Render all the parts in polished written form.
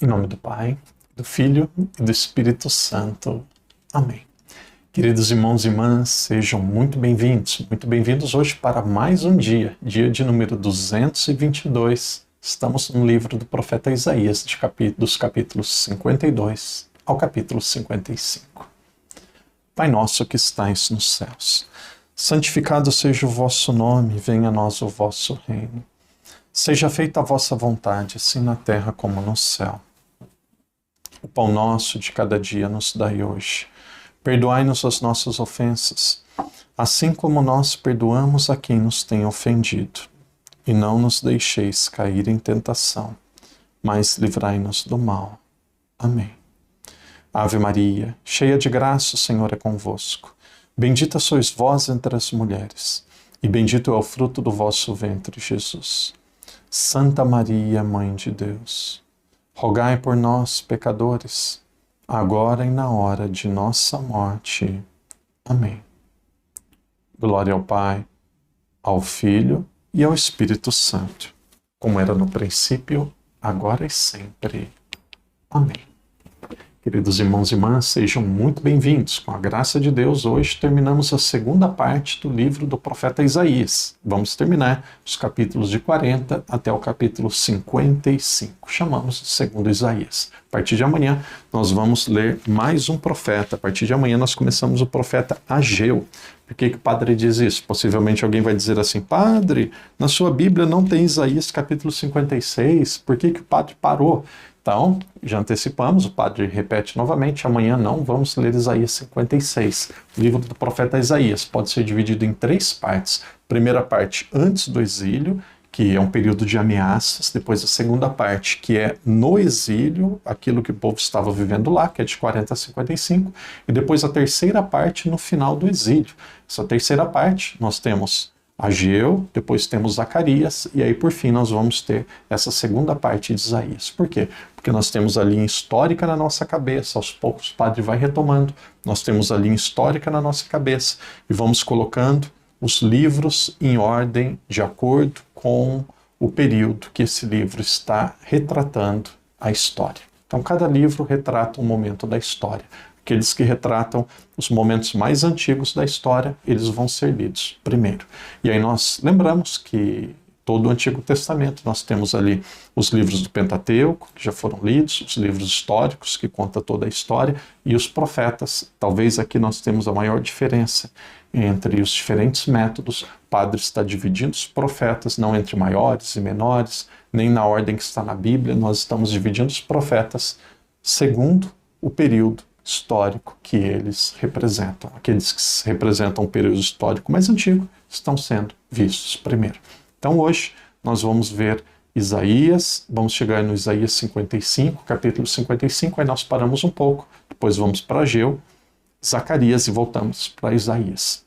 Em nome do Pai, do Filho e do Espírito Santo. Amém. Queridos irmãos e irmãs, sejam muito bem-vindos hoje para mais um dia de número 222. Estamos no livro do profeta Isaías, dos capítulos 52 ao capítulo 55. Pai nosso que estais nos céus, santificado seja o vosso nome, venha a nós o vosso reino. Seja feita a vossa vontade, assim na terra como no céu. O pão nosso de cada dia nos dai hoje. Perdoai-nos as nossas ofensas, assim como nós perdoamos a quem nos tem ofendido. E não nos deixeis cair em tentação, mas livrai-nos do mal. Amém. Ave Maria, cheia de graça, o Senhor é convosco. Bendita sois vós entre as mulheres, e bendito é o fruto do vosso ventre, Jesus. Santa Maria, Mãe de Deus, rogai por nós, pecadores, agora e na hora de nossa morte. Amém. Glória ao Pai, ao Filho e ao Espírito Santo, como era no princípio, agora e sempre. Amém. Queridos irmãos e irmãs, sejam muito bem-vindos. Com a graça de Deus, hoje terminamos a segunda parte do livro do profeta Isaías. Vamos terminar os capítulos de 40 até o capítulo 55. Chamamos de segundo Isaías. A partir de amanhã, nós vamos ler mais um profeta. A partir de amanhã, nós começamos o profeta Ageu. Por que o padre diz isso? Possivelmente alguém vai dizer assim: Padre, na sua Bíblia não tem Isaías capítulo 56, por que o padre parou? Então, já antecipamos, o padre repete novamente, amanhã não vamos ler Isaías 56. O livro do profeta Isaías pode ser dividido em 3 partes. Primeira parte, antes do exílio, que é um período de ameaças. Depois a segunda parte, que é no exílio, aquilo que o povo estava vivendo lá, que é de 40 a 55. E depois a terceira parte, no final do exílio. Essa terceira parte, nós temos Ageu, depois temos Zacarias, e aí por fim nós vamos ter essa segunda parte de Isaías. Por quê? Porque nós temos a linha histórica na nossa cabeça, aos poucos o padre vai retomando, nós temos a linha histórica na nossa cabeça e vamos colocando os livros em ordem de acordo com o período que esse livro está retratando a história. Então cada livro retrata um momento da história. Aqueles que retratam os momentos mais antigos da história, eles vão ser lidos primeiro. E aí nós lembramos que todo o Antigo Testamento, nós temos ali os livros do Pentateuco, que já foram lidos, os livros históricos, que contam toda a história, e os profetas. Talvez aqui nós temos a maior diferença entre os diferentes métodos. O padre está dividindo os profetas, não entre maiores e menores, nem na ordem que está na Bíblia, nós estamos dividindo os profetas segundo o período histórico que eles representam. Aqueles que representam o período histórico mais antigo estão sendo vistos primeiro. Então hoje nós vamos ver Isaías, vamos chegar no Isaías 55, capítulo 55, aí nós paramos um pouco, depois vamos para Ageu, Zacarias e voltamos para Isaías.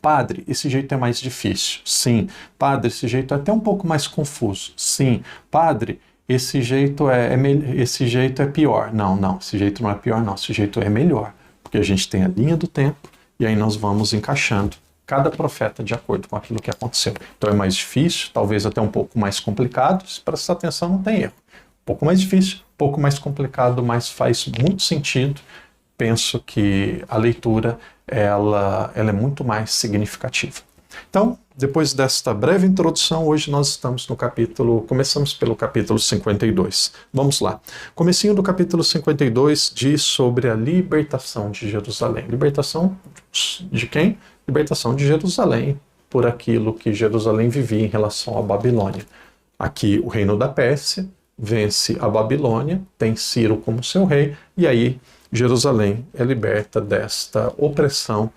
Padre, esse jeito é mais difícil. Sim. Padre, esse jeito é até um pouco mais confuso. Sim. Padre, esse jeito é pior. Não, esse jeito não é pior não, esse jeito é melhor, porque a gente tem a linha do tempo e aí nós vamos encaixando cada profeta de acordo com aquilo que aconteceu. Então é mais difícil, talvez até um pouco mais complicado, se prestar atenção não tem erro. Um pouco mais difícil, um pouco mais complicado, mas faz muito sentido. Penso que a leitura ela é muito mais significativa. Então, depois desta breve introdução, hoje nós estamos no começamos pelo capítulo 52. Vamos lá. Comecinho do capítulo 52 diz sobre a libertação de Jerusalém. Libertação de quem? Libertação de Jerusalém, por aquilo que Jerusalém vivia em relação à Babilônia. Aqui o reino da Pérsia vence a Babilônia, tem Ciro como seu rei, e aí Jerusalém é liberta desta opressão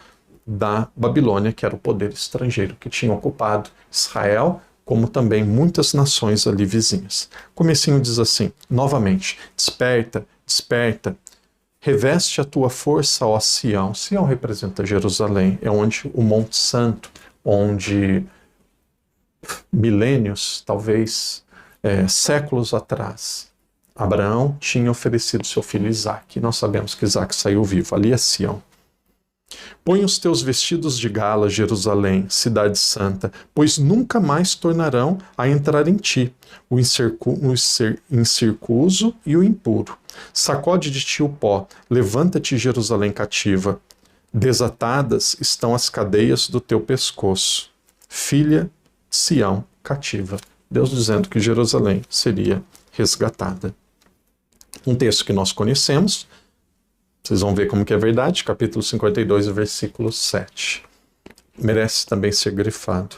da Babilônia, que era o poder estrangeiro que tinha ocupado Israel, como também muitas nações ali vizinhas. Comecinho diz assim, novamente, desperta, desperta, reveste a tua força, ó Sião. Sião representa Jerusalém, é onde o Monte Santo, onde milênios, talvez séculos atrás, Abraão tinha oferecido seu filho Isaque. Nós sabemos que Isaque saiu vivo, ali é Sião. Põe os teus vestidos de gala, Jerusalém, cidade santa, pois nunca mais tornarão a entrar em ti o incircuso e o impuro. Sacode de ti o pó, levanta-te, Jerusalém cativa. Desatadas estão as cadeias do teu pescoço, filha de Sião cativa. Deus dizendo que Jerusalém seria resgatada. Um texto que nós conhecemos, vocês vão ver como que é verdade, capítulo 52, versículo 7. Merece também ser grifado.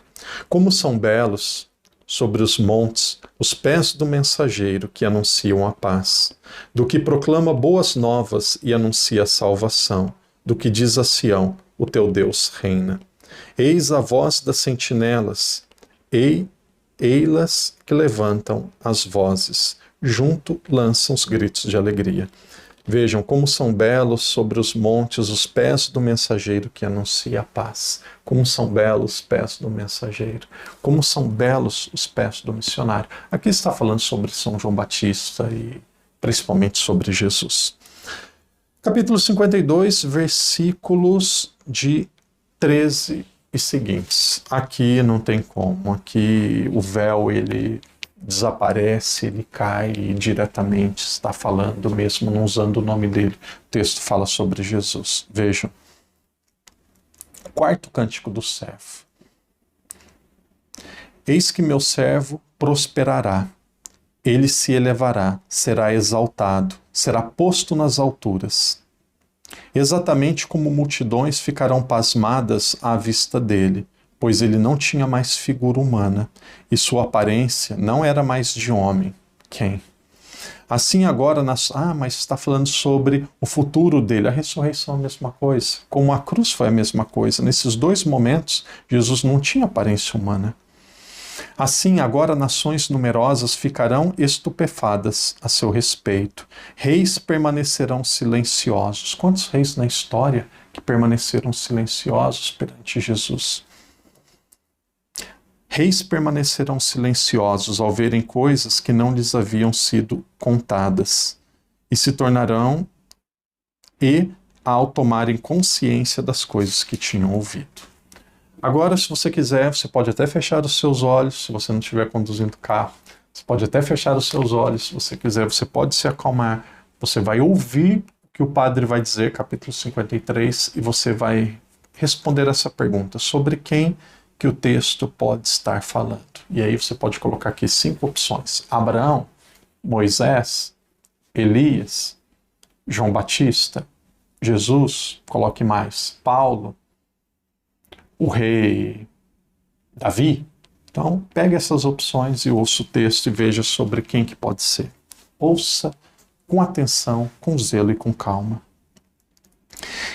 Como são belos sobre os montes os pés do mensageiro que anunciam a paz, do que proclama boas novas e anuncia a salvação, do que diz a Sião, o teu Deus reina. Eis a voz das sentinelas, ei-las que levantam as vozes, junto lançam os gritos de alegria. Vejam como são belos sobre os montes os pés do mensageiro que anuncia a paz. Como são belos os pés do mensageiro. Como são belos os pés do missionário. Aqui está falando sobre São João Batista e principalmente sobre Jesus. Capítulo 52, versículos de 13 e seguintes. Aqui não tem como. Aqui o véu, ele desaparece, ele cai e diretamente está falando, mesmo não usando o nome dele. O texto fala sobre Jesus. Vejam. Quarto cântico do servo. Eis que meu servo prosperará. Ele se elevará, será exaltado, será posto nas alturas. Exatamente como multidões ficarão pasmadas à vista dele, pois ele não tinha mais figura humana, e sua aparência não era mais de homem. Quem? Assim agora, mas está falando sobre o futuro dele. A ressurreição é a mesma coisa. Como a cruz foi a mesma coisa. Nesses dois momentos, Jesus não tinha aparência humana. Assim agora nações numerosas ficarão estupefadas a seu respeito. Reis permanecerão silenciosos. Quantos reis na história que permaneceram silenciosos perante Jesus? Reis permanecerão silenciosos ao verem coisas que não lhes haviam sido contadas, e se tornarão ao tomarem consciência das coisas que tinham ouvido. Agora, se você quiser, você pode até fechar os seus olhos, se você não estiver conduzindo o carro. Você pode até fechar os seus olhos, se você quiser, você pode se acalmar. Você vai ouvir o que o padre vai dizer, capítulo 53, e você vai responder essa pergunta: sobre quem que o texto pode estar falando? E aí você pode colocar aqui 5 opções: Abraão, Moisés, Elias, João Batista, Jesus, coloque mais, Paulo, o rei Davi. Então, pegue essas opções e ouça o texto e veja sobre quem que pode ser. Ouça com atenção, com zelo e com calma.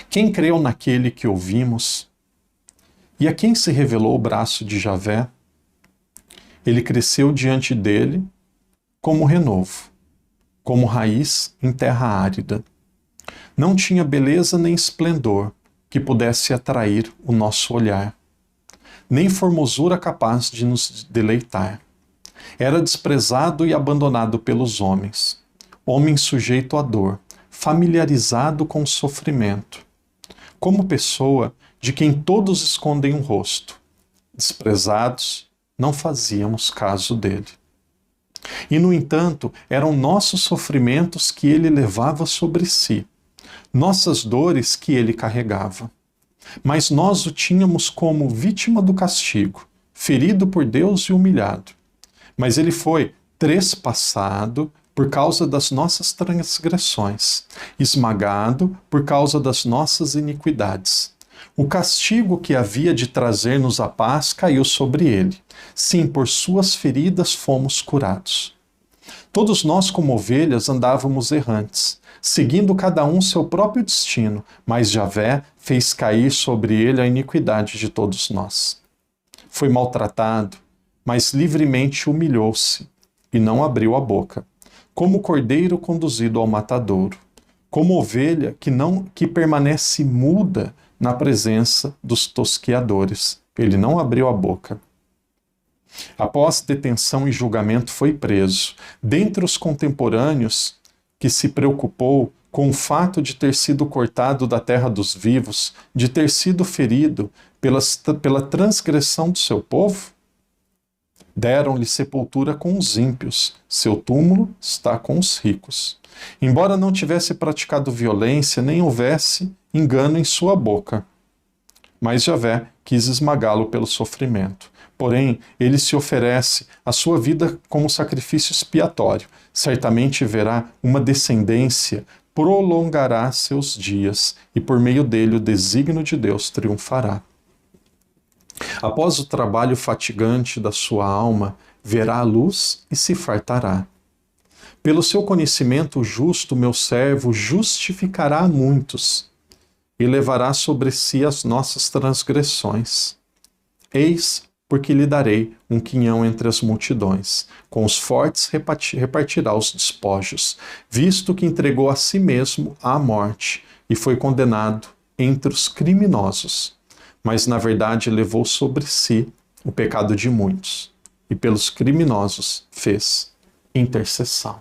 Quem creu naquele que ouvimos e a quem se revelou o braço de Javé? Ele cresceu diante dele como renovo, como raiz em terra árida. Não tinha beleza nem esplendor que pudesse atrair o nosso olhar, nem formosura capaz de nos deleitar. Era desprezado e abandonado pelos homens, homem sujeito à dor, familiarizado com o sofrimento, como pessoa de quem todos escondem um rosto. Desprezados, não fazíamos caso dele. E, no entanto, eram nossos sofrimentos que ele levava sobre si, nossas dores que ele carregava. Mas nós o tínhamos como vítima do castigo, ferido por Deus e humilhado. Mas ele foi trespassado por causa das nossas transgressões, esmagado por causa das nossas iniquidades. O castigo que havia de trazer-nos a paz caiu sobre ele. Sim, por suas feridas fomos curados. Todos nós, como ovelhas, andávamos errantes, seguindo cada um seu próprio destino, mas Javé fez cair sobre ele a iniquidade de todos nós. Foi maltratado, mas livremente humilhou-se e não abriu a boca, como cordeiro conduzido ao matadouro, como ovelha que permanece muda na presença dos tosqueadores. Ele não abriu a boca. Após detenção e julgamento foi preso. Dentre os contemporâneos que se preocupou com o fato de ter sido cortado da terra dos vivos, de ter sido ferido pela transgressão do seu povo? Deram-lhe sepultura com os ímpios, seu túmulo está com os ricos. Embora não tivesse praticado violência, nem houvesse engano em sua boca. Mas Javé quis esmagá-lo pelo sofrimento. Porém, ele se oferece a sua vida como sacrifício expiatório. Certamente verá uma descendência, prolongará seus dias, e por meio dele o desígnio de Deus triunfará. Após o trabalho fatigante da sua alma, verá a luz e se fartará. Pelo seu conhecimento justo, meu servo justificará a muitos e levará sobre si as nossas transgressões. Eis porque lhe darei um quinhão entre as multidões. Com os fortes repartirá os despojos, visto que entregou a si mesmo à morte e foi condenado entre os criminosos. Mas, na verdade, levou sobre si o pecado de muitos e pelos criminosos fez intercessão.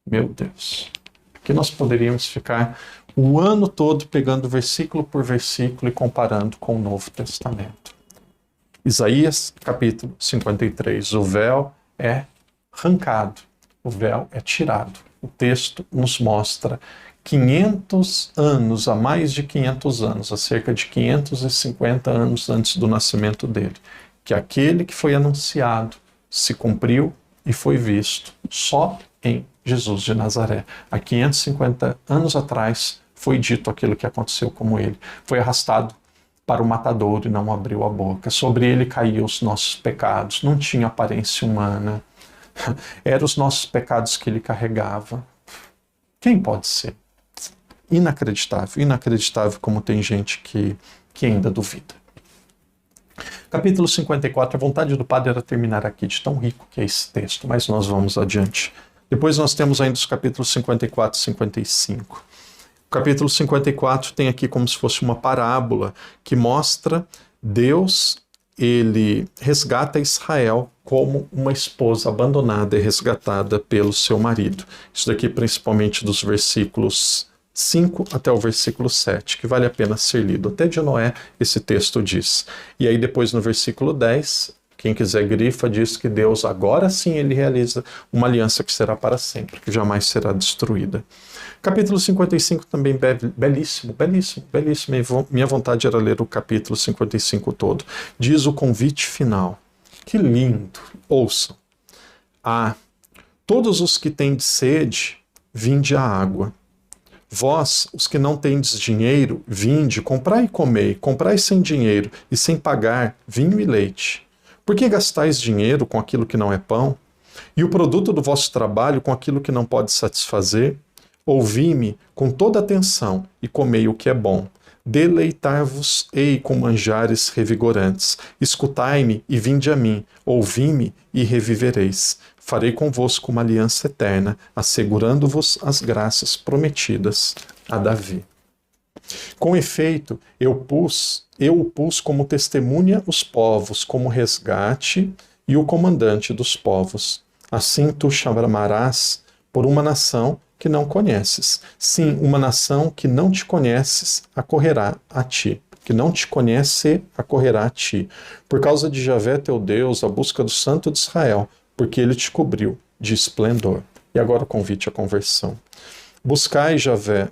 Meu Deus! Aqui nós poderíamos ficar o ano todo pegando versículo por versículo e comparando com o Novo Testamento. Isaías, capítulo 53. O véu é arrancado, o véu é tirado. O texto nos mostra 500 anos, há mais de 500 anos, há cerca de 550 anos antes do nascimento dele, que aquele que foi anunciado se cumpriu e foi visto só em Jesus de Nazaré. Há 550 anos atrás foi dito aquilo que aconteceu com ele. Foi arrastado para o matadouro e não abriu a boca. Sobre ele caíam os nossos pecados. Não tinha aparência humana. Eram os nossos pecados que ele carregava. Quem pode ser? Inacreditável. Inacreditável como tem gente que ainda duvida. Capítulo 54. A vontade do Padre era terminar aqui, de tão rico que é esse texto, mas nós vamos adiante. Depois nós temos ainda os capítulos 54 e 55. O capítulo 54 tem aqui como se fosse uma parábola que mostra Deus, ele resgata Israel como uma esposa abandonada e resgatada pelo seu marido. Isso daqui principalmente dos versículos 5 até o versículo 7, que vale a pena ser lido. Até de Noé esse texto diz. E aí depois no versículo 10, quem quiser grifa, diz que Deus agora sim ele realiza uma aliança que será para sempre, que jamais será destruída. Capítulo 55 também belíssimo, belíssimo, belíssimo. Minha vontade era ler o capítulo 55 todo. Diz o convite final. Que lindo! Ouçam. Todos os que têm sede, vinde à água. Vós, os que não tendes dinheiro, vinde, comprai e comei, comprai sem dinheiro e sem pagar vinho e leite. Por que gastais dinheiro com aquilo que não é pão? E o produto do vosso trabalho com aquilo que não pode satisfazer? Ouvi-me com toda atenção e comei o que é bom. Deleitar-vos-ei com manjares revigorantes. Escutai-me e vinde a mim. Ouvi-me e revivereis. Farei convosco uma aliança eterna, assegurando-vos as graças prometidas a Davi. Com efeito, eu o pus como testemunha os povos, como resgate e o comandante dos povos. Assim tu chamarás por uma nação que não conheces. Sim, uma nação que não te conheces acorrerá a ti. Que não te conhece acorrerá a ti. Por causa de Javé teu Deus, a busca do Santo de Israel, porque ele te cobriu de esplendor. E agora o convite à conversão. Buscai Javé,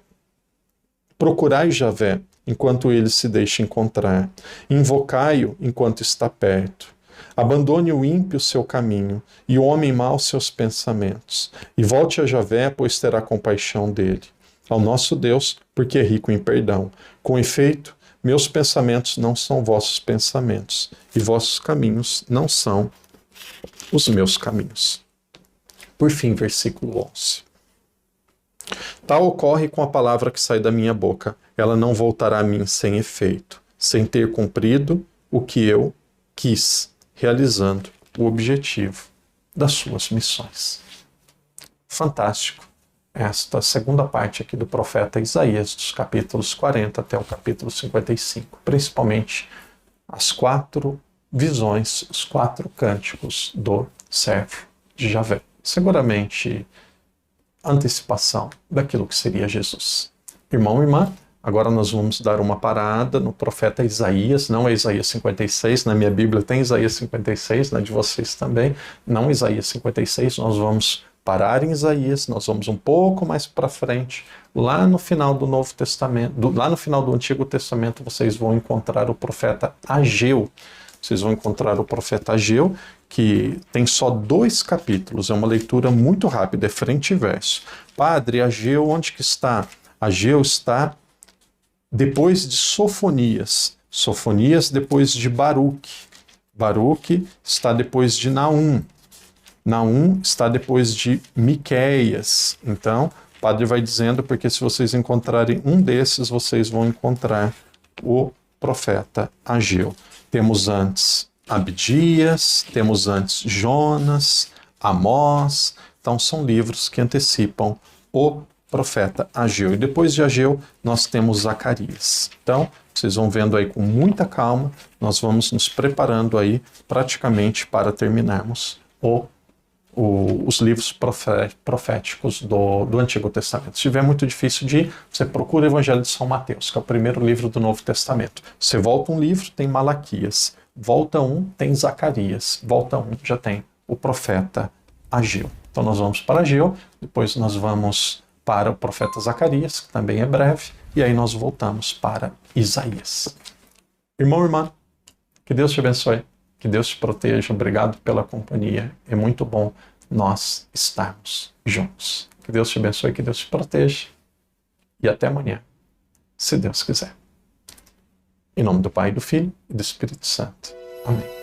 procurai Javé, enquanto ele se deixa encontrar. Invocai-o enquanto está perto. Abandone o ímpio seu caminho, e o homem mau seus pensamentos. E volte a Javé, pois terá compaixão dele. Ao nosso Deus, porque é rico em perdão. Com efeito, meus pensamentos não são vossos pensamentos, e vossos caminhos não são os meus caminhos. Por fim, versículo 11. Tal ocorre com a palavra que sai da minha boca. Ela não voltará a mim sem efeito, sem ter cumprido o que eu quis, realizando o objetivo das suas missões. Fantástico. Esta segunda parte aqui do profeta Isaías, dos capítulos 40 até o capítulo 55, principalmente as 4 visões, os 4 cânticos do servo de Javé. Seguramente antecipação daquilo que seria Jesus. Irmão e irmã, agora nós vamos dar uma parada no profeta Isaías, não é Isaías 56, na minha Bíblia tem Isaías 56, na de vocês também, não Isaías 56, nós vamos parar em Isaías, nós vamos um pouco mais para frente, lá no final do Novo Testamento, lá no final do Antigo Testamento, vocês vão encontrar o profeta Ageu. Vocês vão encontrar o profeta Ageu, que tem só 2 capítulos, é uma leitura muito rápida, é frente e verso. Padre, Ageu, onde que está? Ageu está depois de Sofonias. Sofonias depois de Baruque. Baruque está depois de Naum. Naum está depois de Miqueias. Então, o padre vai dizendo, porque se vocês encontrarem um desses, vocês vão encontrar o profeta Ageu. Temos antes Abdias, temos antes Jonas, Amós. Então, são livros que antecipam o profeta Ageu. E depois de Ageu, nós temos Zacarias. Então, vocês vão vendo aí com muita calma, nós vamos nos preparando aí praticamente para terminarmos os livros proféticos do Antigo Testamento. Se estiver muito difícil de ir, você procura o Evangelho de São Mateus, que é o primeiro livro do Novo Testamento. Você volta um livro, tem Malaquias. Volta um, tem Zacarias. Volta um, já tem o profeta Ageu. Então nós vamos para Ageu, depois nós vamos para o profeta Zacarias, que também é breve, e aí nós voltamos para Isaías. Irmão e irmã, que Deus te abençoe, que Deus te proteja, obrigado pela companhia, é muito bom nós estarmos juntos. Que Deus te abençoe, que Deus te proteja, e até amanhã, se Deus quiser. Em nome do Pai, do Filho e do Espírito Santo. Amém.